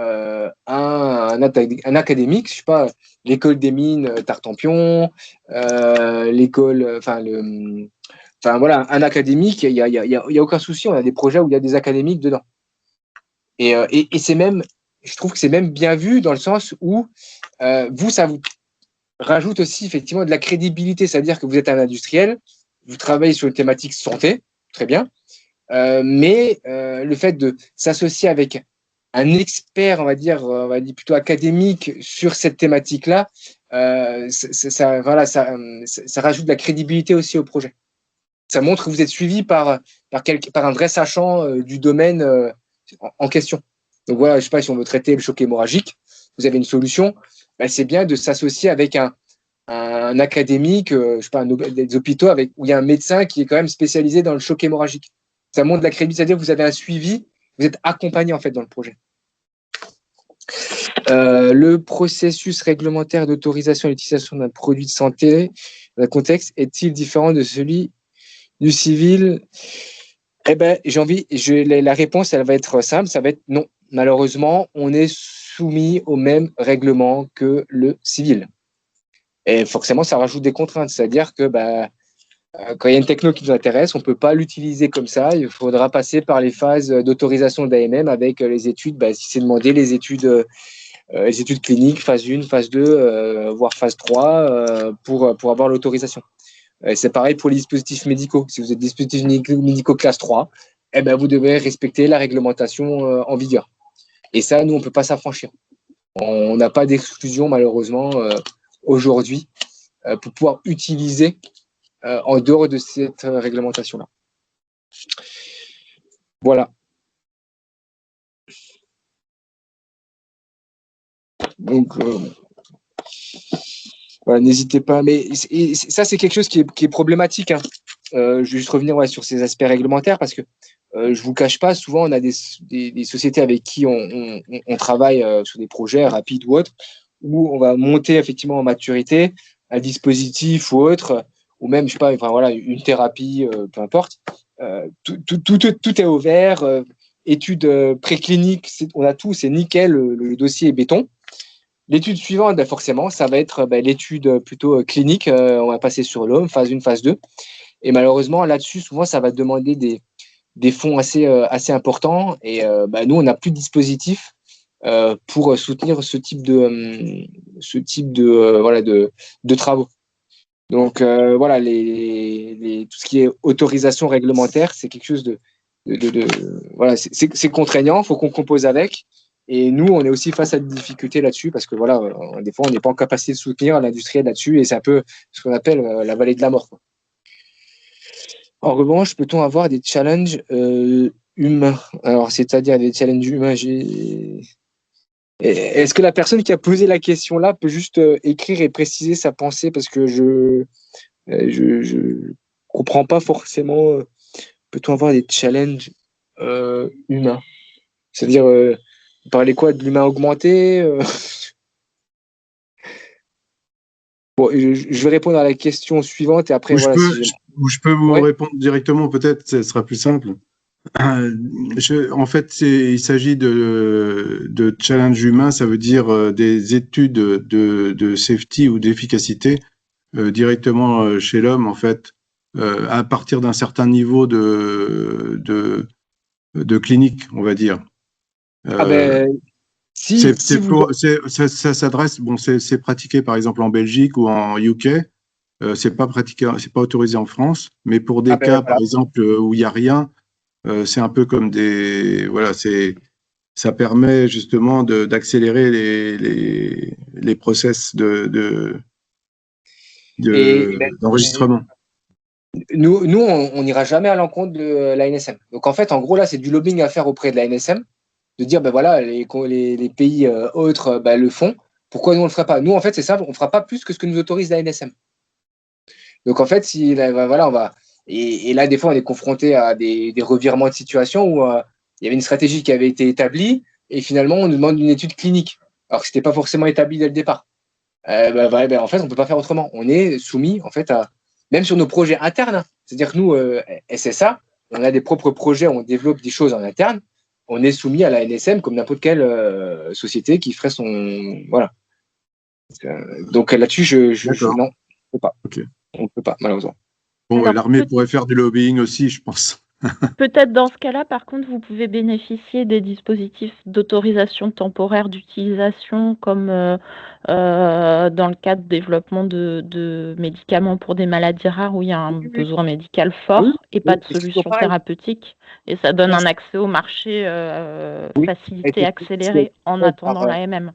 un académique, je sais pas, l'école des mines Tartampion, un académique, il y a aucun souci, on a des projets où il y a des académiques dedans. Et c'est même, je trouve que c'est même bien vu dans le sens où rajoute aussi effectivement de la crédibilité, c'est-à-dire que vous êtes un industriel, vous travaillez sur une thématique santé, très bien, mais le fait de s'associer avec un expert, on va dire plutôt académique sur cette thématique-là, ça rajoute de la crédibilité aussi au projet. Ça montre que vous êtes suivi par un vrai sachant du domaine en question. Donc voilà, je ne sais pas si on veut traiter le choc hémorragique, vous avez une solution, c'est bien de s'associer avec un académique, je sais pas, des hôpitaux où il y a un médecin qui est quand même spécialisé dans le choc hémorragique. Ça montre de la crédibilité, c'est-à-dire que vous avez un suivi, vous êtes accompagné en fait dans le projet. Le processus réglementaire d'autorisation et d'utilisation d'un produit de santé dans un contexte est-il différent de celui du civil? Eh ben, la réponse, elle va être simple, ça va être non. Malheureusement, on est soumis au même règlement que le civil. Et forcément, ça rajoute des contraintes, c'est-à-dire que quand il y a une techno qui nous intéresse, on ne peut pas l'utiliser comme ça. Il faudra passer par les phases d'autorisation d'AMM avec les études, si c'est demandé, les études cliniques, phase 1, phase 2, voire phase 3, pour avoir l'autorisation. C'est pareil pour les dispositifs médicaux. Si vous êtes dispositif médicaux classe 3, vous devez respecter la réglementation en vigueur. Et ça, nous, on ne peut pas s'affranchir. On n'a pas d'exclusion, malheureusement, aujourd'hui, pour pouvoir utiliser en dehors de cette réglementation-là. Voilà. Donc, voilà, n'hésitez pas. Mais ça, c'est quelque chose qui est problématique. Hein. Je vais juste revenir sur ces aspects réglementaires parce que je ne vous cache pas, souvent, on a des sociétés avec qui on travaille sur des projets rapides ou autres, où on va monter effectivement en maturité un dispositif ou autre, ou même, je sais pas, une thérapie, peu importe. Tout est ouvert, études précliniques, on a tout, c'est nickel, le dossier est béton. L'étude suivante, forcément, ça va être l'étude plutôt clinique. On va passer sur l'homme, phase 1, phase 2. Et malheureusement, là-dessus, souvent, ça va demander des fonds assez importants. Et nous, on n'a plus de dispositif pour soutenir ce type de travaux. Donc, tout ce qui est autorisation réglementaire, c'est quelque chose c'est contraignant, il faut qu'on compose avec. Et nous, on est aussi face à des difficultés là-dessus parce que des fois, on n'est pas en capacité de soutenir l'industrie là-dessus et c'est un peu ce qu'on appelle la vallée de la mort, quoi. En revanche, peut-on avoir des challenges humains? Alors, c'est-à-dire des challenges humains, Est-ce que la personne qui a posé la question là peut juste écrire et préciser sa pensée parce que je comprends pas forcément. Peut-on avoir des challenges humains? C'est-à-dire, vous parlez quoi de l'humain augmenté? Bon, je vais répondre à la question suivante et après, je peux vous répondre directement, peut-être, ce sera plus simple. En fait, il s'agit de challenge humain, ça veut dire des études de safety ou d'efficacité directement chez l'homme, en fait, à partir d'un certain niveau de clinique, on va dire. Ça s'adresse, c'est pratiqué par exemple en Belgique ou en UK. C'est pas pratiqué, c'est pas autorisé en France, mais pour des cas, par exemple, où il n'y a rien. C'est un peu comme ça permet justement d'accélérer les process d'enregistrement. Nous, on n'ira jamais à l'encontre de l'ANSM. Donc en fait, en gros, là, c'est du lobbying à faire auprès de l'ANSM, de dire, les pays autres le font. Pourquoi nous, on ne le ferait pas? Nous, en fait, c'est simple, on ne fera pas plus que ce que nous autorise l'ANSM. Donc en fait, on va... Et là, des fois, on est confronté à des revirements de situation où il y avait une stratégie qui avait été établie et finalement, on nous demande une étude clinique, alors que ce n'était pas forcément établi dès le départ. En fait, on ne peut pas faire autrement. On est soumis, en fait, même sur nos projets internes. Hein. C'est-à-dire que nous, SSA, on a des propres projets, on développe des choses en interne. On est soumis à la NSM comme n'importe quelle société qui ferait son... Voilà. Donc là-dessus, non, on ne peut pas. Okay. On ne peut pas, malheureusement. Bon, l'armée pourrait faire du lobbying aussi, je pense. Peut-être dans ce cas-là, par contre, vous pouvez bénéficier des dispositifs d'autorisation temporaire d'utilisation, comme dans le cadre de développement de médicaments pour des maladies rares où il y a un besoin médical fort et pas de solution thérapeutique. Et ça donne un accès au marché facilité, accéléré, en attendant l'AMM.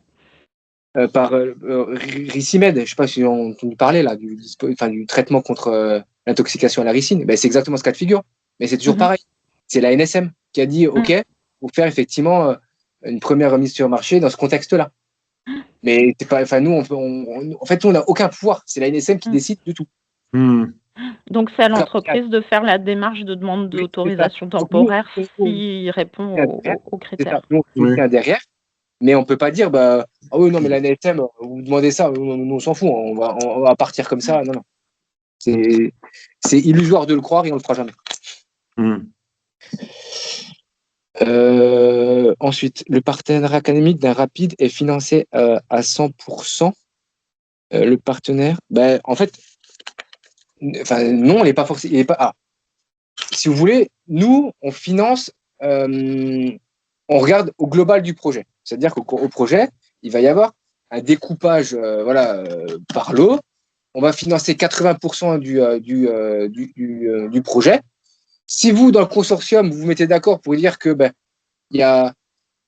Par Ricimed, je ne sais pas si on entend parler là, du traitement contre l'intoxication à la ricine. Ben, c'est exactement ce cas de figure, mais c'est toujours pareil. C'est la NSM qui a dit OK, pour faire effectivement une première remise sur le marché dans ce contexte-là. Mais c'est pas, nous, en fait, nous, on n'a aucun pouvoir. C'est la NSM qui décide de tout. Donc, c'est à l'entreprise de faire la démarche de demande d'autorisation temporaire s'il répond aux critères. Nous, on derrière. Mais on ne peut pas dire, ah oui, non, mais la NSM, vous demandez ça, nous, on s'en fout, on va partir comme ça. Non. C'est illusoire de le croire et on ne le fera jamais. Ensuite, le partenaire académique d'un rapide est financé à 100%. Le partenaire, en fait, non, il n'est pas forcément. Si vous voulez, nous, on finance, on regarde au global du projet. C'est-à-dire qu'au projet, il va y avoir un découpage par lot. On va financer 80% du projet. Si vous, dans le consortium, vous vous mettez d'accord pour dire que il y a,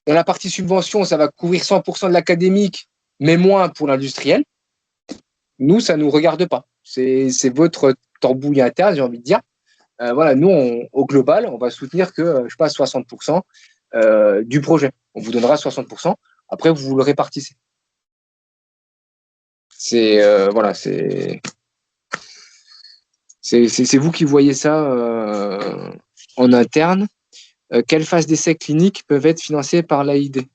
dans la partie subvention, ça va couvrir 100% de l'académique, mais moins pour l'industriel, nous, ça ne nous regarde pas. C'est votre tambouille interne, j'ai envie de dire. Nous, au global, on va soutenir que, 60% du projet. On vous donnera 60%. Après, vous le répartissez. C'est vous qui voyez ça en interne. Quelles phases d'essais cliniques peuvent être financées par l'AID?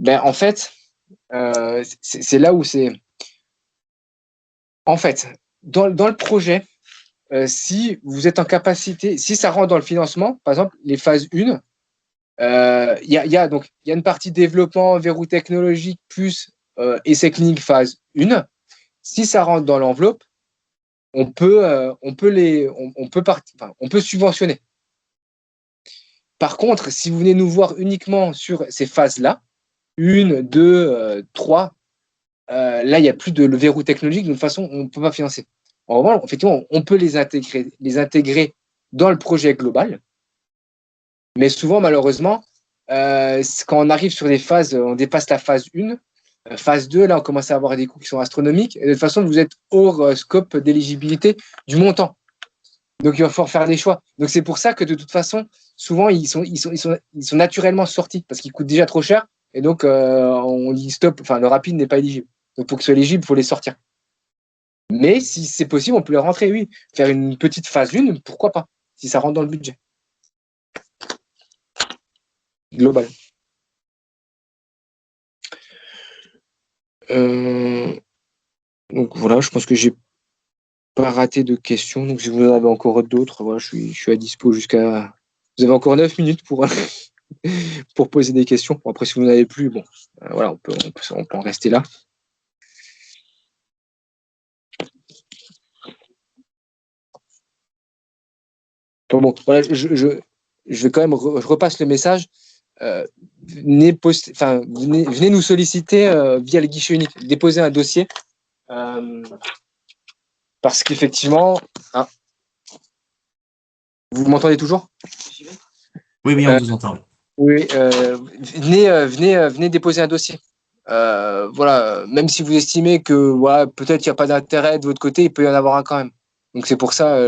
En fait, c'est là où c'est. En fait, dans le projet, si vous êtes en capacité, si ça rentre dans le financement, par exemple, les phases 1, il y a une partie développement, verrou technologique, plus essai clinique phase 1. Si ça rentre dans l'enveloppe, on peut subventionner. Par contre, si vous venez nous voir uniquement sur ces phases-là, 1, 2, 3, là, il n'y a plus de le verrou technologique, de toute façon, on ne peut pas financer. En revanche, effectivement, on peut les intégrer dans le projet global. Mais souvent, malheureusement, quand on arrive sur des phases, on dépasse la phase 1, phase 2, là, on commence à avoir des coûts qui sont astronomiques. Et de toute façon, vous êtes hors scope d'éligibilité du montant. Donc, il va falloir faire des choix. Donc, c'est pour ça que de toute façon, souvent, ils sont naturellement sortis parce qu'ils coûtent déjà trop cher. Et donc, on dit stop, le rapide n'est pas éligible. Donc, pour qu'ils soient éligibles, il faut les sortir. Mais si c'est possible, on peut les rentrer, oui. Faire une petite phase 1, pourquoi pas, si ça rentre dans le budget global. Donc voilà, je pense que j'ai pas raté de questions. Donc si vous en avez encore d'autres, voilà, je suis à dispo jusqu'à. Vous avez encore 9 minutes pour pour poser des questions. Bon, après, si vous n'en avez plus, bon, voilà, on peut en rester là. Bon, voilà, je vais quand même, je repasse le message. Venez nous solliciter via le guichet unique, déposer un dossier parce qu'effectivement, vous m'entendez toujours? Oui, on vous entend. Oui, venez déposer un dossier. Voilà, même si vous estimez que peut-être il n'y a pas d'intérêt de votre côté, il peut y en avoir un quand même. Donc c'est pour ça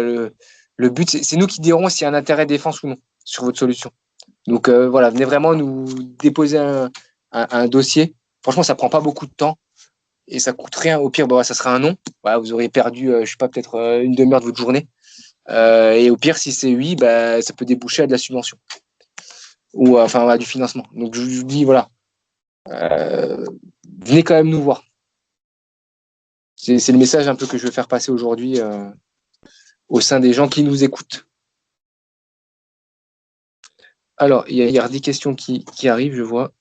le but, c'est nous qui dirons s'il y a un intérêt défense ou non sur votre solution. Donc voilà, venez vraiment nous déposer un dossier. Franchement, ça prend pas beaucoup de temps et ça coûte rien. Au pire, ça sera un non. Voilà, vous aurez perdu, je sais pas, peut-être une demi-heure de votre journée. Et au pire, si c'est oui, ça peut déboucher à de la subvention ou à du financement. Donc je vous dis voilà, venez quand même nous voir. C'est le message un peu que je veux faire passer aujourd'hui au sein des gens qui nous écoutent. Alors, il y a des questions qui arrivent, je vois.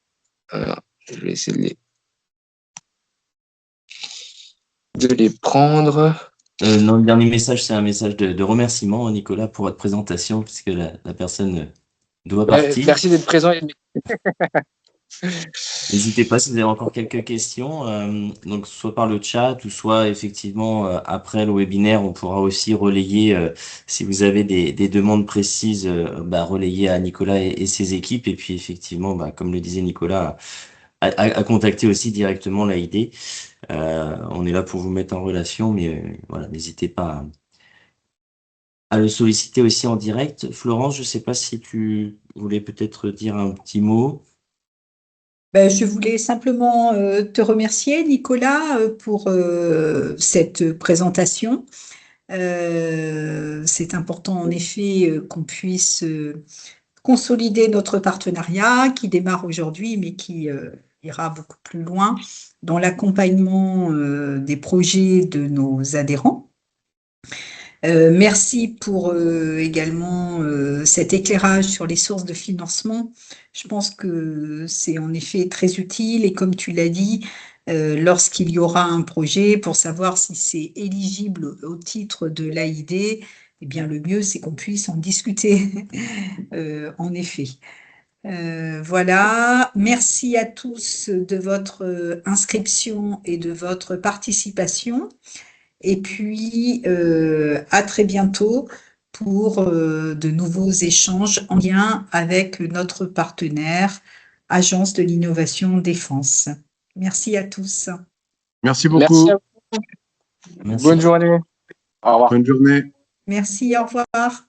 Alors, je vais essayer de les prendre. Non, le dernier message, c'est un message de remerciement, Nicolas, pour votre présentation, puisque la personne doit partir. Merci d'être présent. N'hésitez pas si vous avez encore quelques questions, donc soit par le chat ou soit effectivement après le webinaire, on pourra aussi relayer si vous avez des demandes précises, relayer à Nicolas et ses équipes. Et puis effectivement, comme le disait Nicolas, à contacter aussi directement l'AID. On est là pour vous mettre en relation, mais voilà, n'hésitez pas à le solliciter aussi en direct. Florence, je ne sais pas si tu voulais peut-être dire un petit mot. Je voulais simplement te remercier, Nicolas, pour cette présentation. C'est important, en effet, qu'on puisse consolider notre partenariat qui démarre aujourd'hui, mais qui ira beaucoup plus loin dans l'accompagnement des projets de nos adhérents. Merci pour également cet éclairage sur les sources de financement. Je pense que c'est en effet très utile et comme tu l'as dit, lorsqu'il y aura un projet pour savoir si c'est éligible au titre de l'AID, eh bien le mieux c'est qu'on puisse en discuter en effet. Voilà, merci à tous de votre inscription et de votre participation. Et puis, à très bientôt pour de nouveaux échanges en lien avec notre partenaire, Agence de l'innovation défense. Merci à tous. Merci beaucoup. Merci à vous. Merci. Bonne journée. Au revoir. Bonne journée. Merci, au revoir.